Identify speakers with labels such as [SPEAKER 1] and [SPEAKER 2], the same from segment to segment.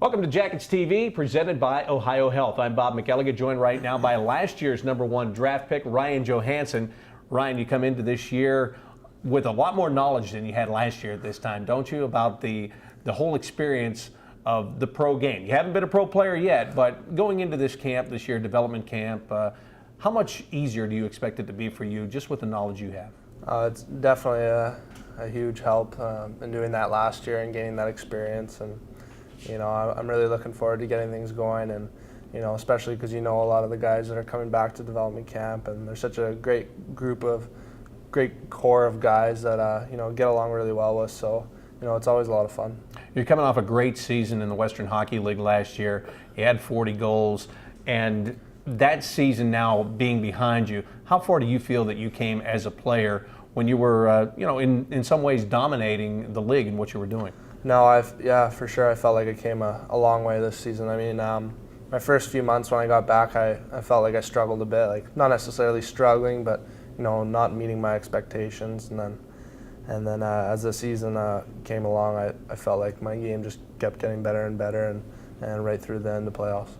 [SPEAKER 1] Welcome to Jackets TV, presented by Ohio Health. I'm Bob McElligott, joined right now by last year's #1 draft pick, Ryan Johansen. Ryan, you come into this year with a lot more knowledge than you had last year at this time, don't you, about the whole experience of the pro game? You haven't been a pro player yet, but going into this camp this year, development camp, how much easier do you expect it to be for you just with the knowledge you have?
[SPEAKER 2] It's definitely a huge help in doing that last year and gaining that experience. And I'm really looking forward to getting things going, and especially because a lot of the guys that are coming back to development camp, and there's such a great core of guys that get along really well with. So it's always a lot of fun.
[SPEAKER 1] You're coming off a great season in the Western Hockey League last year. You had 40 goals, and that season now being behind you, how far do you feel that you came as a player when you were, in some ways dominating the league in what you were doing?
[SPEAKER 2] No, for sure. I felt like I came a long way this season. I mean, my first few months when I got back, I felt like I struggled a bit. Like, not necessarily struggling, but not meeting my expectations. And then as the season came along, I felt like my game just kept getting better and better, and right through the end of the playoffs.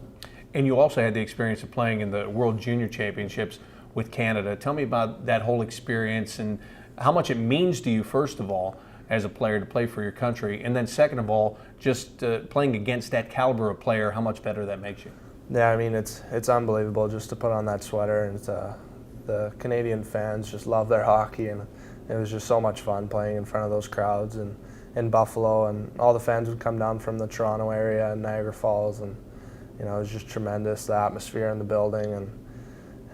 [SPEAKER 1] And you also had the experience of playing in the World Junior Championships with Canada. Tell me about that whole experience and how much it means to you, first of all, as a player to play for your country, and then second of all, just playing against that caliber of player, how much better that makes you.
[SPEAKER 2] Yeah, I mean, it's unbelievable just to put on that sweater, and the Canadian fans just love their hockey, and it was just so much fun playing in front of those crowds and in Buffalo, and all the fans would come down from the Toronto area and Niagara Falls, and it was just tremendous, the atmosphere in the building,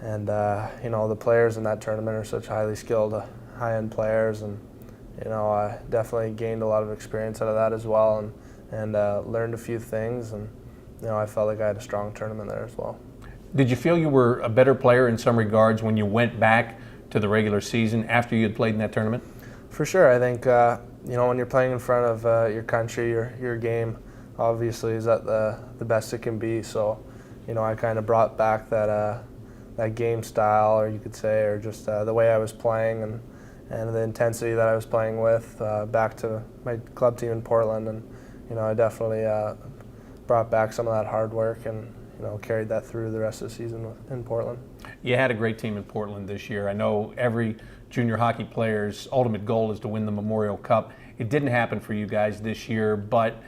[SPEAKER 2] and the players in that tournament are such highly skilled, high-end players, and I definitely gained a lot of experience out of that as well, and learned a few things, and I felt like I had a strong tournament there as well.
[SPEAKER 1] Did you feel you were a better player in some regards when you went back to the regular season after you had played in that tournament?
[SPEAKER 2] For sure. I think when you're playing in front of your country, your game obviously is at the best it can be. So I kind of brought back that game style, or you could say, or just the way I was playing, and the intensity that I was playing with back to my club team in Portland, and I definitely brought back some of that hard work, and carried that through the rest of the season in Portland.
[SPEAKER 1] You had a great team in Portland this year. I know every junior hockey player's ultimate goal is to win the Memorial Cup. It didn't happen for you guys this year, but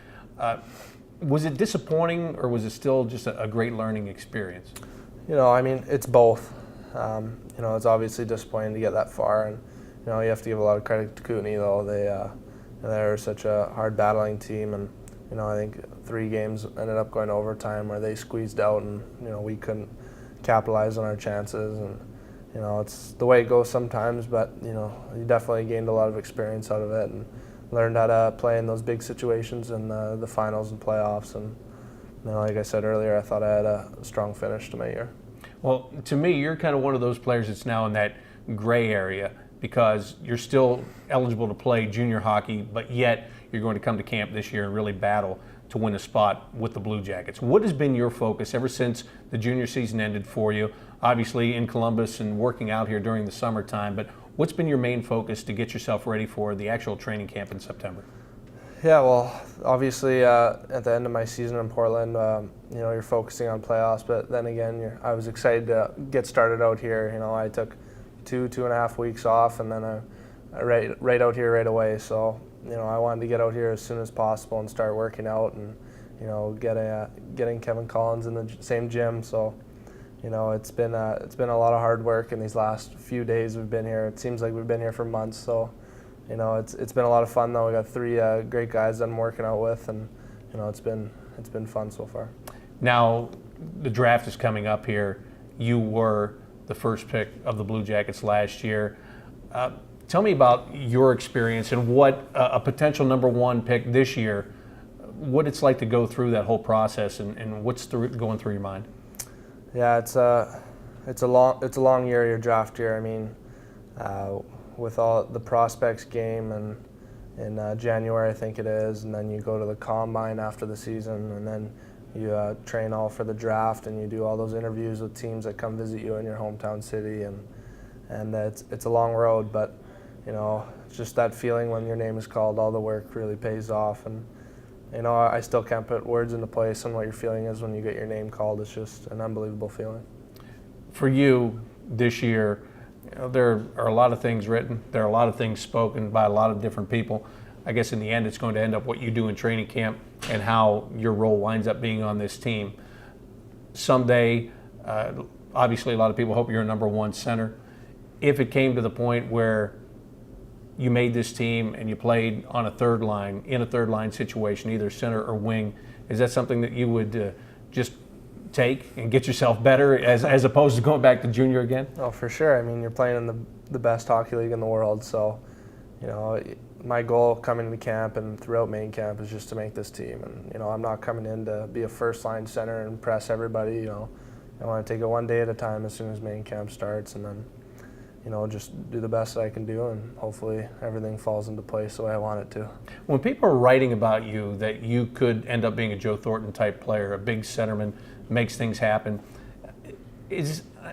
[SPEAKER 1] was it disappointing, or was it still just a great learning experience?
[SPEAKER 2] I mean, it's both. It's obviously disappointing to get that far, and you have to give a lot of credit to Kootenay, though. They're such a hard battling team, and I think 3 games ended up going overtime where they squeezed out, and we couldn't capitalize on our chances, and it's the way it goes sometimes. But you definitely gained a lot of experience out of it, and learned how to play in those big situations in the finals and playoffs. And like I said earlier, I thought I had a strong finish to my year.
[SPEAKER 1] Well, to me, you're kind of one of those players that's now in that gray area, because you're still eligible to play junior hockey, but yet you're going to come to camp this year and really battle to win a spot with the Blue Jackets. What has been your focus ever since the junior season ended for you? Obviously in Columbus and working out here during the summertime, but what's been your main focus to get yourself ready for the actual training camp in September?
[SPEAKER 2] Yeah, well, obviously at the end of my season in Portland, you're focusing on playoffs, but then again, I was excited to get started out here. I took 2.5 weeks off, and then I right out here right away. So I wanted to get out here as soon as possible and start working out, and getting Kevin Collins in the same gym. So it's been a lot of hard work in these last few days we've been here. It seems like we've been here for months. So it's been a lot of fun, though. We got 3 great guys that I'm working out with, and it's been fun so far.
[SPEAKER 1] Now the draft is coming up here. You were the first pick of the Blue Jackets last year. Tell me about your experience and what a potential #1 pick this year, what it's like to go through that whole process, and what's going through your mind.
[SPEAKER 2] Yeah, it's a long year, your draft year. I mean, with all the prospects game and in January, I think it is, and then you go to the combine after the season, and then you train all for the draft, and you do all those interviews with teams that come visit you in your hometown city, and it's a long road, but it's just that feeling when your name is called, all the work really pays off, and I still can't put words into place on what your feeling is when you get your name called. It's just an unbelievable feeling.
[SPEAKER 1] For you this year, there are a lot of things written. There are a lot of things spoken by a lot of different people. I guess in the end, it's going to end up what you do in training camp and how your role winds up being on this team. Someday, obviously, a lot of people hope you're a number one center. If it came to the point where you made this team and you played on a third line, in a third line situation, either center or wing, is that something that you would just take and get yourself better as opposed to going back to junior again?
[SPEAKER 2] Oh, for sure. I mean, you're playing in the best hockey league in the world, so my goal coming into camp and throughout main camp is just to make this team. And I'm not coming in to be a first line center and impress everybody. I want to take it one day at a time as soon as main camp starts, and then just do the best that I can do, and hopefully everything falls into place the way I want it to.
[SPEAKER 1] When people are writing about you that you could end up being a Joe Thornton type player, a big centerman, makes things happen,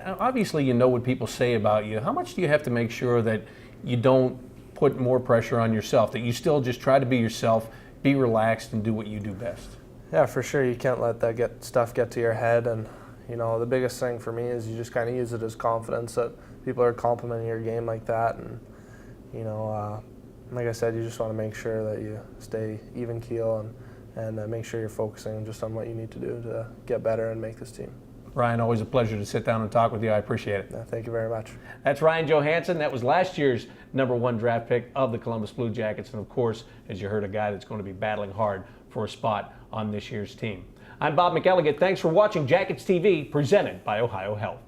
[SPEAKER 1] obviously what people say about you. How much do you have to make sure that you don't put more pressure on yourself, that you still just try to be yourself, be relaxed, and do what you do best?
[SPEAKER 2] Yeah, for sure. You can't let that stuff get to your head, and the biggest thing for me is you just kind of use it as confidence that people are complimenting your game like that, and like I said, you just want to make sure that you stay even keel and make sure you're focusing just on what you need to do to get better and make this team.
[SPEAKER 1] Ryan, always a pleasure to sit down and talk with you. I appreciate it.
[SPEAKER 2] Yeah, thank you very much.
[SPEAKER 1] That's Ryan Johansen. That was last year's number one draft pick of the Columbus Blue Jackets, and of course, as you heard, a guy that's going to be battling hard for a spot on this year's team. I'm Bob McElligott. Thanks for watching Jackets TV, presented by Ohio Health.